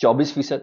24%,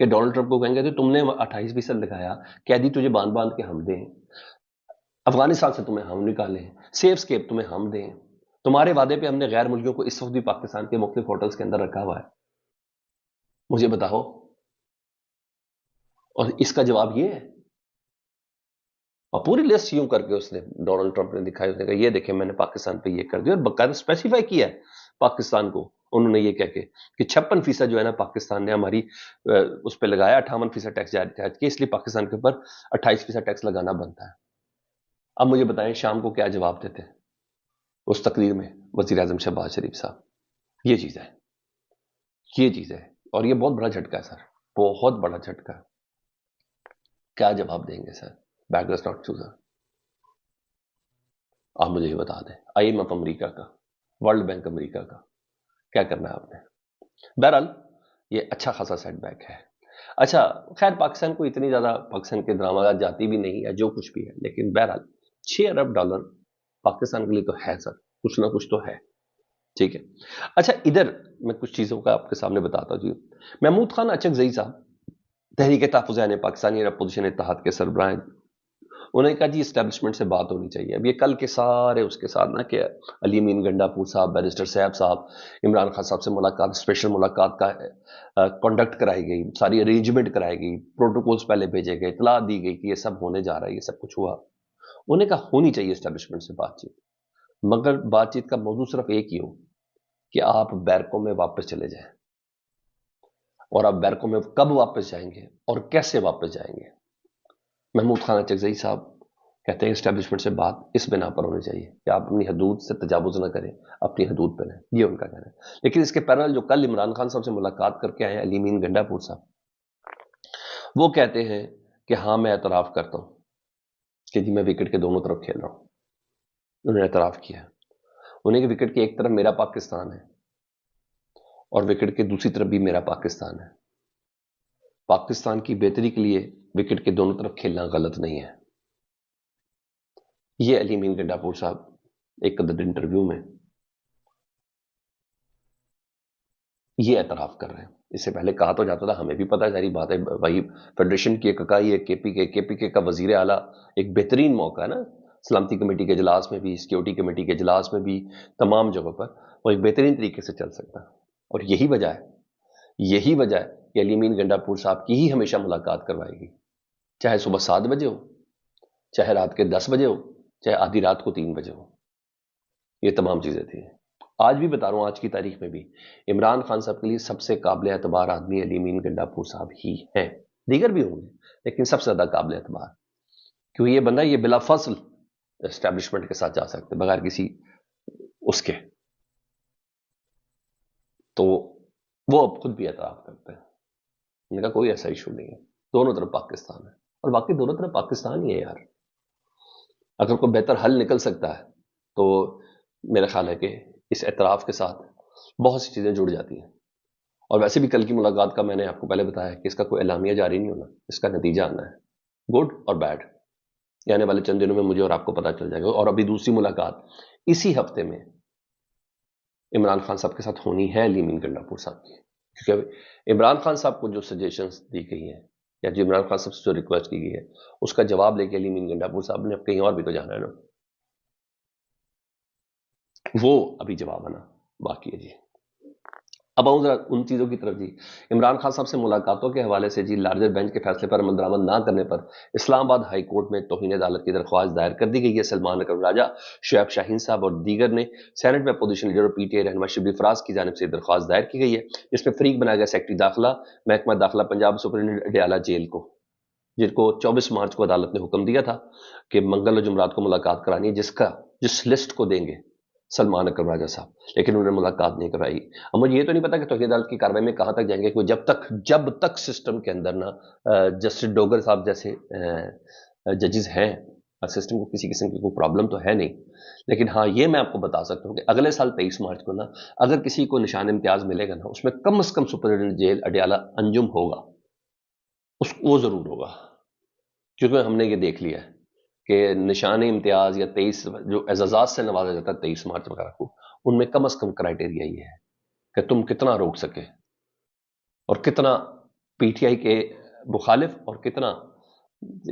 کہ Donald Trump کو کہیں گے تم نے 28% لگایا، قیدی تجھے باندھ باندھ کے ہم دیں، افغانستان سے تمہیں ہم نکالیں، سیف اسکیپ تمہیں ہم دیں، تمہارے وعدے پہ ہم نے غیر ملکیوں کو اس وقت بھی پاکستان کے مختلف ہوٹلز کے اندر رکھا ہوا ہے، مجھے بتاؤ۔ اور اس کا جواب یہ ہے، اور پوری لسٹ یوں کر کے اس نے ڈونلڈ ٹرمپ نے دکھائی، اس نے کہا یہ دیکھیں میں نے پاکستان پہ یہ کر دیا، اور باقاعدہ اسپیسیفائی کیا ہے پاکستان کو انہوں نے یہ کہہ کے کہ 56% جو ہے نا پاکستان نے ہماری اس پہ لگایا، 58% ٹیکس جاری کیا، اس لیے پاکستان کے اوپر 28% ٹیکس لگانا بنتا ہے۔ اب مجھے بتائیں شام کو کیا جواب دیتے ہیں اس تقریر میں وزیر اعظم شہباز شریف صاحب؟ یہ چیز ہے، یہ چیز ہے، اور یہ بہت بڑا جھٹکا ہے سر، بہت بڑا جھٹکا۔ کیا جواب دیں گے sir? Back does not chooser. آپ مجھے یہ بتا دیں، آئی ایم ایف امریکہ کا، ورلڈ بینک امریکہ کا، کیا کرنا ہے آپ نے؟ بہرحال یہ اچھا خاصا سیٹ بیک ہے۔ اچھا خیر پاکستان کو اتنی زیادہ پاکستان کے درآمدات جاتی بھی نہیں ہے جو کچھ بھی ہے، لیکن بہرحال $6 ارب پاکستان کے لیے تو ہے سر، کچھ نہ کچھ تو ہے، ٹھیک ہے۔ اچھا ادھر میں کچھ چیزوں کا آپ کے سامنے بتاتا ہوں جی۔ محمود خان اچکزئی صاحب تحریک تحفظ یعنی پاکستانی اپوزیشن اتحاد کے سربراہ، انہوں نے کہا جی اسٹیبلشمنٹ سے بات ہونی چاہیے۔ اب یہ کل کے سارے اس کے ساتھ نا کہ علی امین گنڈا پور صاحب، بیرسٹر صاحب صاحب، عمران خان صاحب سے ملاقات، اسپیشل ملاقات کا کنڈکٹ کرائی گئی، ساری ارینجمنٹ کرائی گئی، پروٹوکولز پہلے بھیجے گئے، اطلاع دی گئی کہ یہ سب ہونے جا رہا ہے، یہ سب کچھ ہوا۔ انہوں نے کہا ہونی چاہیے اسٹیبلشمنٹ سے بات چیت، مگر بات چیت کا موضوع صرف ایک ہی ہو کہ آپ بیرکوں میں واپس چلے جائیں، اور آپ بیرکوں میں کب واپس جائیں گے اور کیسے واپس جائیں گے۔ محمود خان اچکزئی صاحب کہتے ہیں اسٹیبلشمنٹ سے بات اس بنا پر ہونی چاہیے کہ آپ اپنی حدود سے تجاوز نہ کریں، اپنی حدود پہ رہیں، یہ ان کا کہنا ہے۔ لیکن اس کے پیرل جو کل عمران خان صاحب سے ملاقات کر کے آئے ہیں علی امین گنڈا پور صاحب، وہ کہتے ہیں کہ ہاں میں اعتراف کرتا ہوں کہ جی میں وکٹ کے دونوں طرف کھیل رہا ہوں۔ انہوں نے اعتراف کیا، انہیں کہ وکٹ کے ایک طرف میرا پاکستان ہے اور وکٹ کے دوسری طرف بھی میرا پاکستان ہے، پاکستان کی بہتری کے لیے وکٹ کے دونوں طرف کھیلنا غلط نہیں ہے۔ یہ علی امین گنڈا پور صاحب ایک انٹرویو میں یہ اعتراف کر رہے ہیں۔ اس سے پہلے کہا تو جاتا تھا، ہمیں بھی پتہ ہے، ساری بات ہے، وہی فیڈریشن کی ایک اکائی ہے کے پی کے کا وزیر اعلیٰ، ایک بہترین موقع ہے نا، سلامتی کمیٹی کے اجلاس میں بھی، سیکیورٹی کمیٹی کے اجلاس میں بھی، تمام جگہوں پر وہ ایک بہترین طریقے سے چل سکتا ہے۔ اور یہی وجہ ہے کہ علی امین گنڈا پور صاحب کی ہی ہمیشہ ملاقات کروائے گی، چاہے صبح 7 بجے ہو، چاہے رات کے 10 بجے ہو، چاہے آدھی رات کو 3 بجے ہو، یہ تمام چیزیں تھیں۔ آج بھی بتا رہا ہوں، آج کی تاریخ میں بھی عمران خان صاحب کے لیے سب سے قابل اعتبار آدمی علی امین گنڈا پور صاحب ہی ہیں، دیگر بھی ہوں گے لیکن سب سے زیادہ قابل اعتبار، کیونکہ یہ بندہ یہ بلا فصل اسٹیبلشمنٹ کے ساتھ جا سکتے بغیر کسی اس کے، تو وہ اب خود بھی اعتراف کرتے ہیں، ان کا کوئی ایسا ایشو نہیں ہے، دونوں طرف پاکستان ہے، اور باقی دونوں طرف پاکستان ہی ہے یار۔ اگر کوئی بہتر حل نکل سکتا ہے تو میرا خیال ہے کہ اس اعتراف کے ساتھ بہت سی چیزیں جڑ جاتی ہیں۔ اور ویسے بھی کل کی ملاقات کا میں نے آپ کو پہلے بتایا کہ اس کا کوئی اعلامیہ جاری نہیں ہونا، اس کا نتیجہ آنا ہے، گڈ اور بیڈ، یہ آنے والے چند دنوں میں مجھے اور آپ کو پتا چل جائے گا۔ اور ابھی دوسری ملاقات اسی ہفتے میں عمران خان صاحب کے ساتھ ہونی ہے علی امین گنڈا پور صاحب کی، کیونکہ عمران خان صاحب کو جو سجیشنز دی گئی ہیں یا جو عمران خان صاحب سے جو ریکویسٹ کی گئی ہے اس کا جواب لے کے علی امین گنڈا پور صاحب نے اب کہیں اور بھی تو جانا ہے نا، وہ ابھی جواب آنا باقی ہے جی۔ اب آؤں ذرا ان چیزوں کی طرف جی۔ عمران خان صاحب سے ملاقاتوں کے حوالے سے جی لارجر بینچ کے فیصلے پر عمل درآمد نہ کرنے پر اسلام آباد ہائی کورٹ میں توہین عدالت کی درخواست دائر کر دی گئی ہے۔ سلمان اکرم راجہ، شعیب شاہین صاحب اور دیگر نے سینٹ میں opposition leader P T I رہنما شبلی فراز کی جانب سے درخواست دائر کی گئی ہے، جس میں فریق بنایا گیا سیکرٹری داخلہ محکمہ داخلہ پنجاب سپرنٹینڈنٹ اڈیالہ جیل کو، جن کو 24 مارچ کو عدالت نے حکم دیا تھا کہ منگل اور جمعرات کو ملاقات کرانی ہے، جس لسٹ کو دیں گے سلمان اکرم راجہ صاحب، لیکن انہوں نے ملاقات نہیں کرائی۔ اب مجھے یہ تو نہیں پتا کہ توحید عدالت کی کارروائی میں کہاں تک جائیں گے، کہ جب تک سسٹم کے اندر نا جسٹس ڈوگر صاحب جیسے ججز ہیں، سسٹم کو کسی قسم کی کوئی پرابلم تو ہے نہیں، لیکن ہاں یہ میں آپ کو بتا سکتا ہوں کہ اگلے سال 23 مارچ کو نا اگر کسی کو نشان امتیاز ملے گا نا، اس میں کم از کم سپرنٹینڈنٹ جیل اڈیالہ انجم ہوگا، وہ ضرور ہوگا، کیونکہ ہم نے یہ دیکھ لیا ہے کہ نشان امتیاز یا 23 جو اعزازات سے نوازا جاتا ہے 23 مارچ وغیرہ کو، ان میں کم از کم کرائٹیریا یہ ہے کہ تم کتنا روک سکے اور کتنا پی ٹی آئی کے مخالف اور کتنا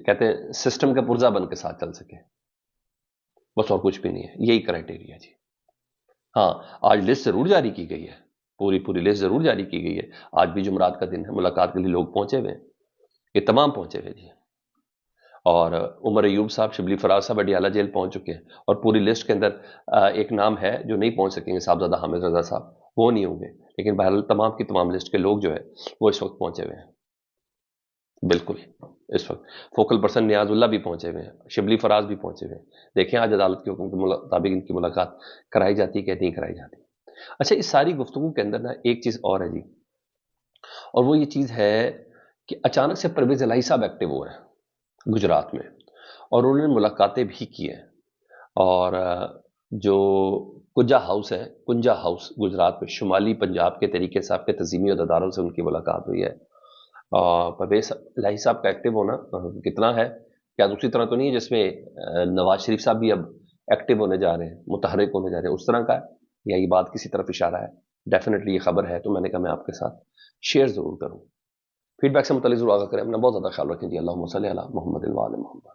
کہتے ہیں سسٹم کا پرزا بن کے ساتھ چل سکے، بس اور کچھ بھی نہیں ہے، یہی کرائٹیریا جی۔ ہاں آج لسٹ ضرور جاری کی گئی ہے، پوری لسٹ ضرور جاری کی گئی ہے، آج بھی جمعرات کا دن ہے، ملاقات کے لیے لوگ پہنچے ہوئے ہیں، یہ تمام پہنچے ہوئے جی۔ اور عمر ایوب صاحب، شبلی فراز صاحب اڈیالہ جیل پہنچ چکے ہیں، اور پوری لسٹ کے اندر ایک نام ہے جو نہیں پہنچ سکیں گے، صاحبزادہ حامد رضا صاحب، وہ نہیں ہوں گے، لیکن بہرحال تمام کی تمام لسٹ کے لوگ جو ہے وہ اس وقت پہنچے ہوئے ہیں۔ بالکل اس وقت فوکل پرسن نیاز اللہ بھی پہنچے ہوئے ہیں، شبلی فراز بھی پہنچے ہوئے ہیں، دیکھیں آج عدالت کے حکم کے مطابق ان کی ملاقات کرائی جاتی کہ نہیں کرائی جاتی۔ اچھا اس ساری گفتگو کے اندر نا ایک چیز اور ہے جی، اور وہ یہ چیز ہے کہ اچانک سے پرویز الہی صاحب ایکٹیو ہو رہے ہیں گجرات میں، اور انہوں نے ملاقاتیں بھی کی ہیں، اور جو کنجا ہاؤس گجرات میں شمالی پنجاب کے طریقے سے آپ کے تنظیمی عہدیداروں سے ان کی ملاقات ہوئی ہے۔ پرویز الہی صاحب کا ایکٹیو ہونا کتنا ہے، کیا دوسری طرح تو نہیں ہے جس میں نواز شریف صاحب بھی اب ایکٹیو ہونے جا رہے ہیں، متحرک ہونے جا رہے ہیں، اس طرح کا ہے یا یہ بات کسی طرف اشارہ ہے؟ ڈیفینیٹلی یہ خبر ہے، تو میں نے کہا میں آپ کے ساتھ شیئر ضرور کروں، فیڈ بیک سے متعلق ضرور آگاہ کریں، اپنا بہت زیادہ خیال رکھیں جی۔ اللہم صلی علی محمد و آل محمد۔